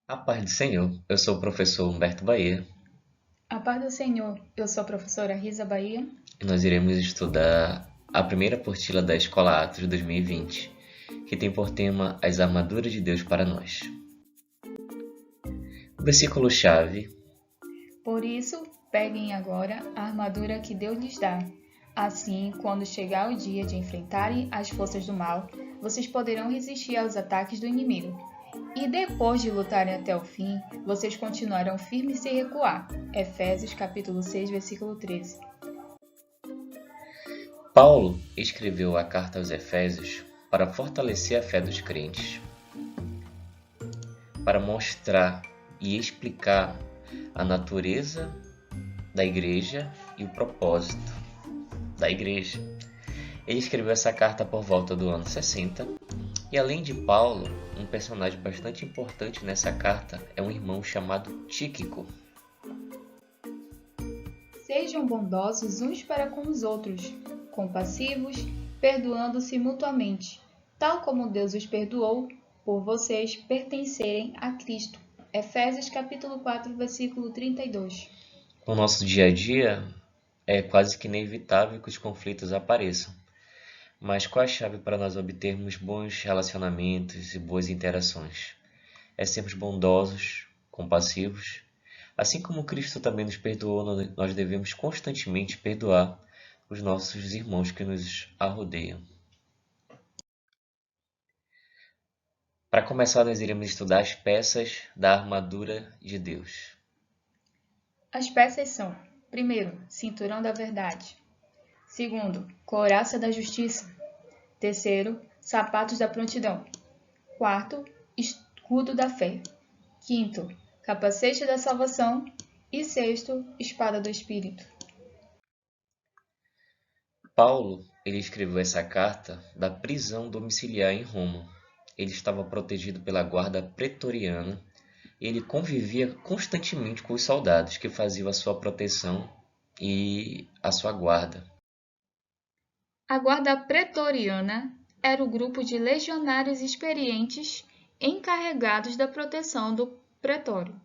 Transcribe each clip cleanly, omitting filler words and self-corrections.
A paz do Senhor, eu sou o professor Humberto Bahia A paz do Senhor, eu sou a professora Risa Bahia. e nós iremos estudar a primeira apostila da Escola Atos 2020, que tem por tema As Armaduras de Deus para nós. O versículo-chave: Por isso, peguem agora a armadura que Deus lhes dá. Assim, quando chegar o dia de enfrentarem as forças do mal, vocês poderão resistir aos ataques do inimigo. E depois de lutarem até o fim, vocês continuarão firmes sem recuar. Efésios capítulo 6, versículo 13. Paulo escreveu a carta aos Efésios para fortalecer a fé dos crentes, para mostrar e explicar a natureza da igreja e o propósito da igreja. Ele escreveu essa carta por volta do ano 60. E além de Paulo, um personagem bastante importante nessa carta é um irmão chamado Tíquico. Sejam bondosos uns para com os outros, compassivos, perdoando-se mutuamente, tal como Deus os perdoou, por vocês pertencerem a Cristo. Efésios capítulo 4, versículo 32. No nosso dia a dia, é quase que inevitável que os conflitos apareçam. Mas qual a chave para nós obtermos bons relacionamentos e boas interações? É sermos bondosos, compassivos. Assim como Cristo também nos perdoou, nós devemos constantemente perdoar os nossos irmãos que nos arrodeiam. Para começar, nós iremos estudar as peças da armadura de Deus. As peças são: primeiro, cinturão da verdade; segundo, couraça da justiça; terceiro, sapatos da prontidão; quarto, escudo da fé; quinto, capacete da salvação; e sexto, espada do Espírito. Paulo, ele escreveu essa carta da prisão domiciliar em Roma. Ele estava protegido pela guarda pretoriana e ele convivia constantemente com os soldados que faziam a sua proteção e a sua guarda. A guarda pretoriana era o grupo de legionários experientes encarregados da proteção do pretório,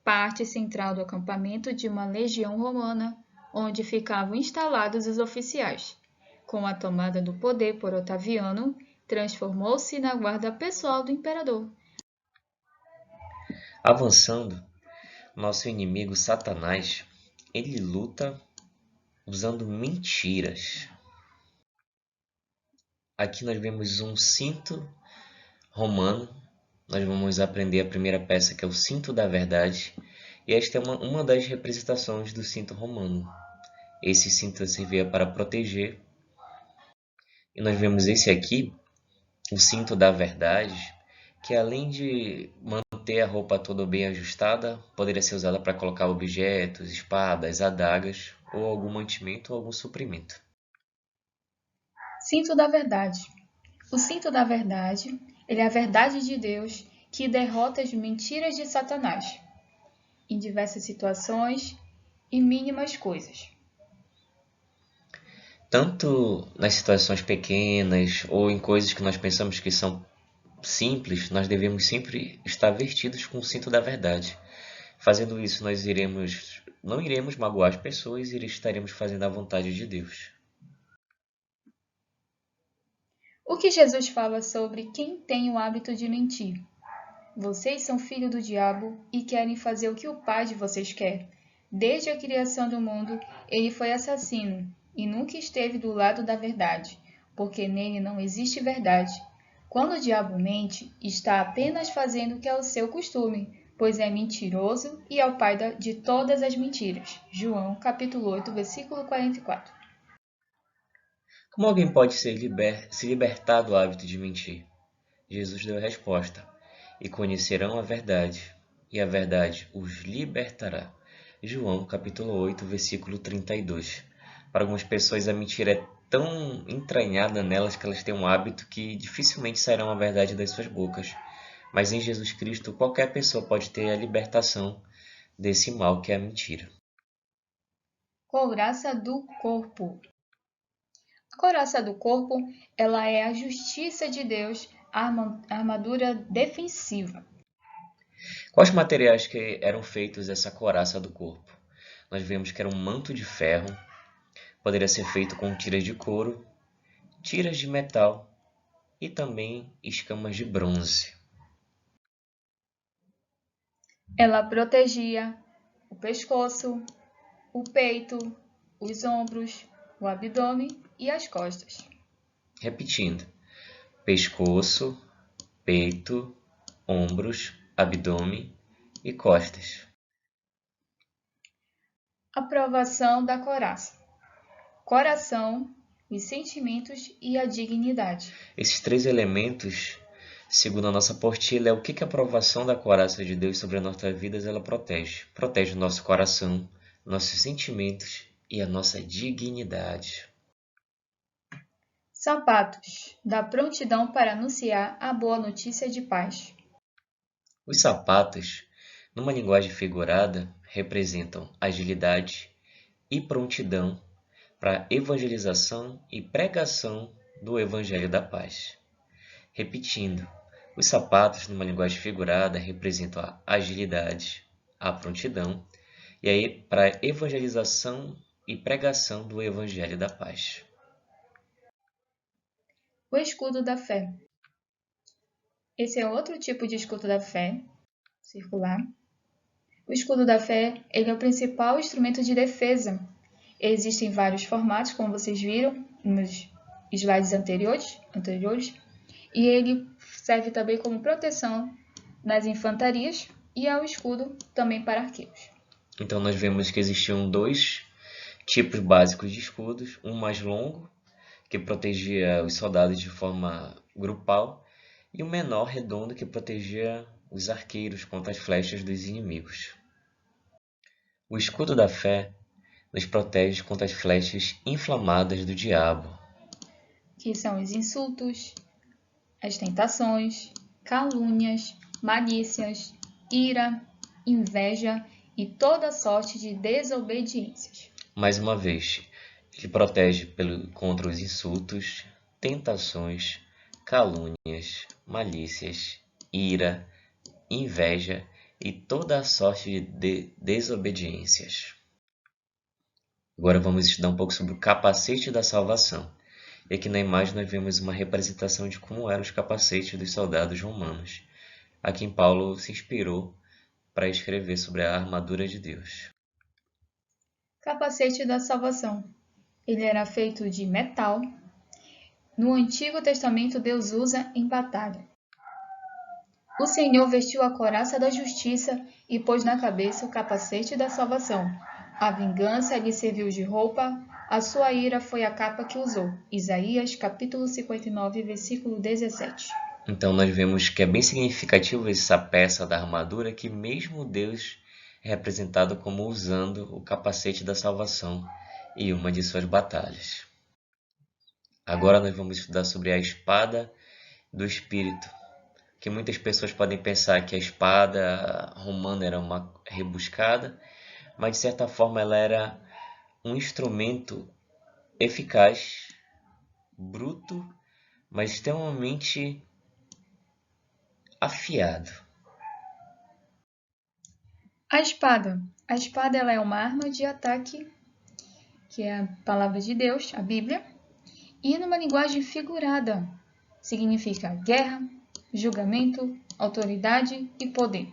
parte central do acampamento de uma legião romana, onde ficavam instalados os oficiais. Com a tomada do poder por Otaviano, transformou-se na guarda pessoal do imperador. Avançando, nosso inimigo Satanás, ele luta usando mentiras. Aqui nós vemos um cinto romano. Nós vamos aprender a primeira peça, que é o cinto da verdade. E esta é uma das representações do cinto romano. Esse cinto servia para proteger. E nós vemos esse aqui, o cinto da verdade, que além de manter a roupa toda bem ajustada, poderia ser usada para colocar objetos, espadas, adagas, ou algum mantimento ou algum suprimento. Cinto da verdade. O cinto da verdade, ele é a verdade de Deus que derrota as mentiras de Satanás em diversas situações e mínimas coisas. Tanto nas situações pequenas ou em coisas que nós pensamos que são simples, nós devemos sempre estar vestidos com o cinto da verdade. Fazendo isso, não iremos magoar as pessoas e estaremos fazendo a vontade de Deus. O que Jesus fala sobre quem tem o hábito de mentir? Vocês são filhos do diabo e querem fazer o que o pai de vocês quer. Desde a criação do mundo, ele foi assassino e nunca esteve do lado da verdade, porque nele não existe verdade. Quando o diabo mente, está apenas fazendo o que é o seu costume, pois é mentiroso e é o pai de todas as mentiras. João, capítulo 8, versículo 44. Como alguém pode se libertar do hábito de mentir? Jesus deu a resposta: e conhecerão a verdade, e a verdade os libertará. João capítulo 8, versículo 32. Para algumas pessoas a mentira é tão entranhada nelas que elas têm um hábito que dificilmente sairão a verdade das suas bocas. Mas em Jesus Cristo qualquer pessoa pode ter a libertação desse mal que é a mentira. Couraça do corpo. A couraça do corpo, ela é a justiça de Deus, a armadura defensiva. Quais materiais que eram feitos essa couraça do corpo? Nós vemos que era um manto de ferro, poderia ser feito com tiras de couro, tiras de metal e também escamas de bronze. Ela protegia o pescoço, o peito, os ombros, o abdômen e as costas. Repetindo: pescoço, peito, ombros, abdômen e costas. Aprovação da coraça. Coração, os sentimentos e a dignidade. Esses três elementos, segundo a nossa apostila, é o que a aprovação da couraça de Deus sobre as nossas vidas ela protege. Protege o nosso coração, nossos sentimentos e a nossa dignidade. Sapatos, da prontidão para anunciar a boa notícia de paz. Os sapatos, numa linguagem figurada, representam agilidade e prontidão para evangelização e pregação do Evangelho da Paz. Repetindo, os sapatos, numa linguagem figurada, representam a agilidade, a prontidão, e aí para evangelização e pregação do Evangelho da Paz. O escudo da fé. Esse é outro tipo de escudo da fé, circular. O escudo da fé ele é o principal instrumento de defesa. Existem vários formatos, como vocês viram nos slides anteriores, e ele serve também como proteção nas infantarias e é o escudo também para arqueiros. Então nós vemos que existiam dois tipos básicos de escudos, um mais longo, que protegia os soldados de forma grupal, e um menor, redondo, que protegia os arqueiros contra as flechas dos inimigos. O escudo da fé nos protege contra as flechas inflamadas do diabo, que são os insultos, as tentações, calúnias, malícias, ira, inveja e toda sorte de desobediências. Mais uma vez, ele protege contra os insultos, tentações, calúnias, malícias, ira, inveja e toda a sorte de desobediências. Agora vamos estudar um pouco sobre o capacete da salvação. E aqui na imagem nós vemos uma representação de como eram os capacetes dos soldados romanos, a quem Paulo se inspirou para escrever sobre a armadura de Deus. Capacete da salvação. Ele era feito de metal. No Antigo Testamento, Deus usa em batalha. O Senhor vestiu a couraça da justiça e pôs na cabeça o capacete da salvação. A vingança lhe serviu de roupa, a sua ira foi a capa que usou. Isaías, capítulo 59, versículo 17. Então nós vemos que é bem significativo essa peça da armadura, que mesmo Deus é representado como usando o capacete da salvação em uma de suas batalhas. Agora nós vamos estudar sobre a espada do Espírito, que muitas pessoas podem pensar que a espada romana era uma rebuscada, mas de certa forma ela era um instrumento eficaz, bruto, mas extremamente afiado. A espada. A espada ela é uma arma de ataque, que é a palavra de Deus, a Bíblia, e numa linguagem figurada. Significa guerra, julgamento, autoridade e poder.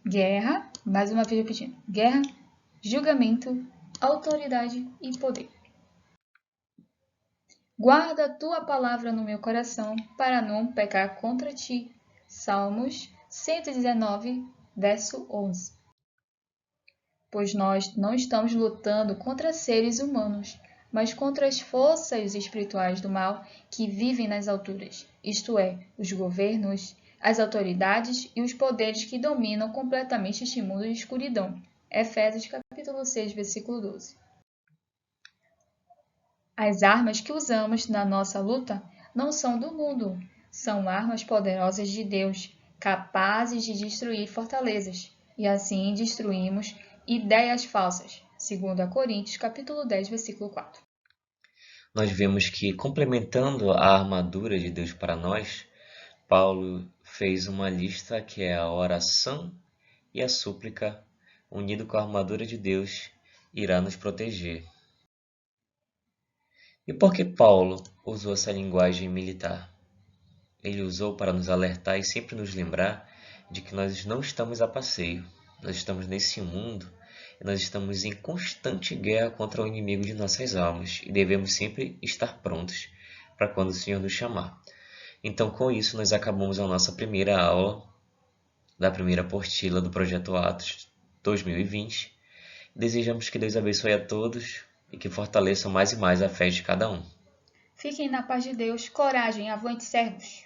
Guerra, mais uma vez repetindo, guerra, julgamento, autoridade e poder. Guarda a tua palavra no meu coração para não pecar contra ti. Salmos 119, verso 11. Pois nós não estamos lutando contra seres humanos, mas contra as forças espirituais do mal que vivem nas alturas, isto é, os governos, as autoridades e os poderes que dominam completamente este mundo de escuridão. Efésios capítulo 6, versículo 12. As armas que usamos na nossa luta não são do mundo, são armas poderosas de Deus, capazes de destruir fortalezas, e assim destruímos ideias falsas. 2 Coríntios capítulo 10, versículo 4. Nós vemos que, complementando a armadura de Deus para nós, Paulo fez uma lista que é a oração e a súplica, unido com a armadura de Deus, irá nos proteger. E por que Paulo usou essa linguagem militar? Ele usou para nos alertar e sempre nos lembrar de que nós não estamos a passeio. Nós estamos nesse mundo e nós estamos em constante guerra contra o inimigo de nossas almas e devemos sempre estar prontos para quando o Senhor nos chamar. Então, com isso, nós acabamos a nossa primeira aula da primeira apostila do Projeto Atos 2020. Desejamos que Deus abençoe a todos e que fortaleça mais e mais a fé de cada um. Fiquem na paz de Deus. Coragem, avante, servos!